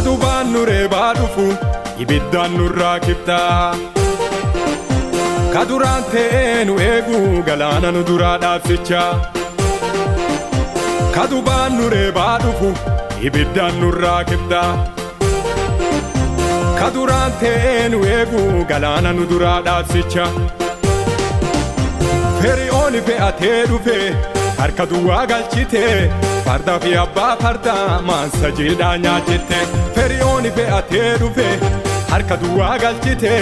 kadubaan nuree baadufu ibiddaan nurraa kibta kaduraan ta'ee nu eegu galaana nu duraa dhaabsicha kadubaan nuree baadufu ibiddaan nurraa kibta kaduraan ta'ee nu eegu galaana nu duraa dhaabsicha feri'ooni fe'atee dhufe harka duwwaa galchite farda fi abbaa farda maansa jiidhaa nyaachite feri'ooni fe'atee dhufe harka duwwaa galchite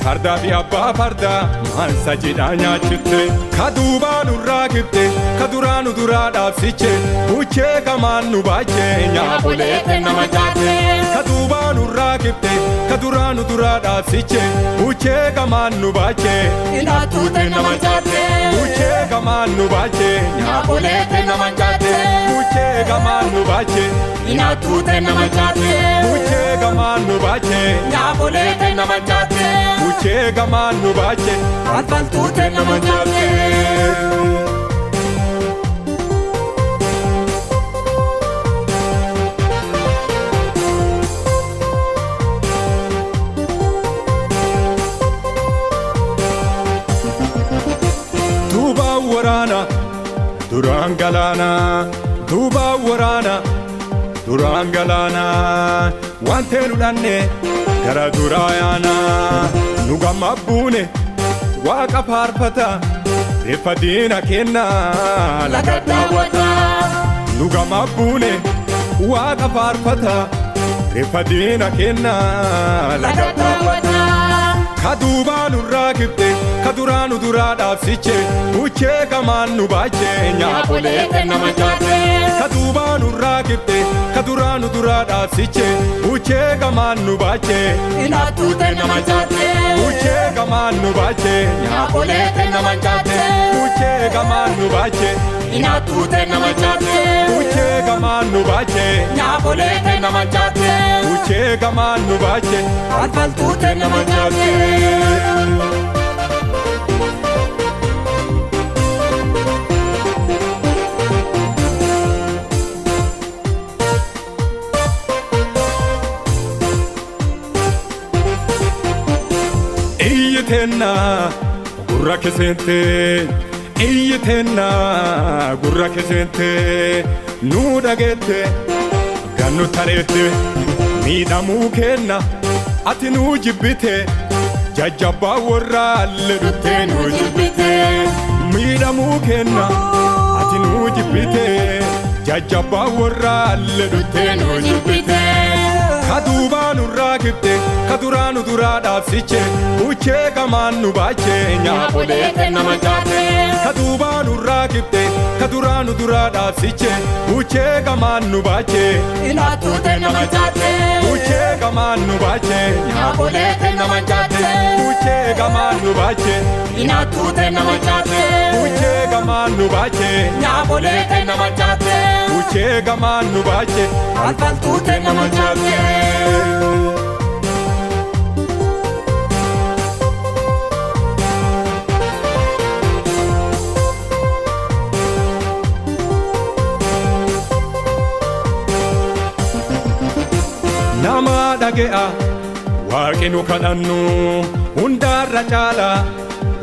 farda fi abbaa farda maansa jiidhaa nyaachite kaduubaa nurraa kibte kaduraa nu duraa dhaabsiche buchee gamaan nu baachee nyaaboleete nama jaate kaduubaa nurraa kibte kaduraa nu duraa dhaabsiche buchee gamaan nu baachee inaatuute nama jaate buchee gamaan nu baachee nyaaboleete nama jaate buchee gamaan nu baachee inaatuute nama jaate buchee gamaan nu baachee nyaaboleete nama jaate buchee gamaan nu baachee alfaltuute nama jaate. waraana duraan galaana duubaa waraana duraan galaana wantee nu dhanne gara duraa yaana nu gamma buune waaqa faarfata reeffa diina kenna laga daawwata nu gamma buune waaqa faarfata reeffa diina kenna laga daawwata kaduubaa nurraa kibte kaduraa nu duraa dhaabsiche buchee gamaan nu baachee nyaaboleete nama jaate kaduubaa nurraa kibte kaduraa nu duraa dhaabsiche buchee gamaan nu baachee inaatuute nama jaate buchee gamaan nu baachee nyaaboleete nama jaate buchee gamaan nu baachee inaatuute nama jaate buchee gamaan nu baachee nyaaboleete nama jaate buchee gamaan nu baachee alfaltuute nama jaate. Iyyatenna gurra kesente iyyatenna gurra kesente nu dhageette gannu tareette miidhamuu kenna ati nu jibbite jajjabbaa warraalle dhuttee nu jibbite miidhamuu kenna ati nu jibbite jajjabbaa warraalle dhuttee nu jibbite kaduubaa nurraa kibte kaduraa nu duraa dhaabsiche buchee gamaan nu baachee nyaaboleete nama jaate kaduubaa nurraa kibte kaduraa nu duraa dhaabsiche buchee gamaan nu baachee inaatuute nama jaate buchee gamaan nu baachee nyaaboleete nama jaate buchee gamaan nu baachee inaatuute nama jaate buchee gamaan nu baachee nyaaboleete nama jaate buchee gamaan nu baachee alfaltuute nama jaate. nama dhage'a waaqi nu kadhannu hundaarra caala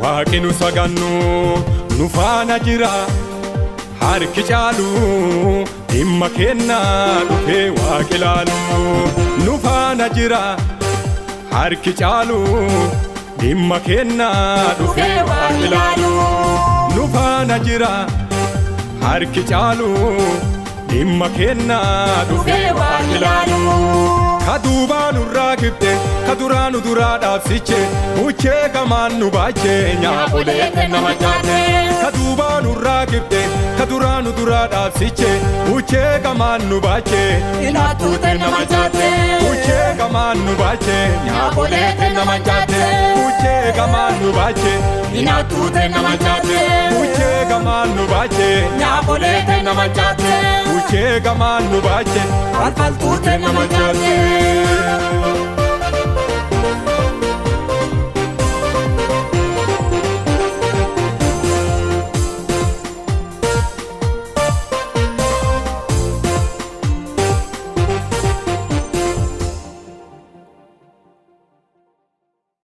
waaqi nu sagannu nu faana jira harki caalu dhimma kenna dhufee waaqi laalu nu faana jira harki caalu dhimma kenna dhufee waaqi laalu nu faana jira harki caalu dhimma kenna dhufee waaqi laalu kaduubaa nurraa kibte kaduraa nu duraa dhaabsiche buchee gamaan nu baachee nyaaboleete nama jaate kaduubaa nurraa kibte kaduraa nu duraa dhaabsiche buchee gamaan nu baachee inaatuute nama jaate buchee gamaan nu baachee nyaaboleete nama jaate buchee gamaan nu baachee inaatuute nama jaate buchee gamaan nu baachee nyaaboleete nama jaate buchee gamaan nu baachee alfaltuute nama jaate.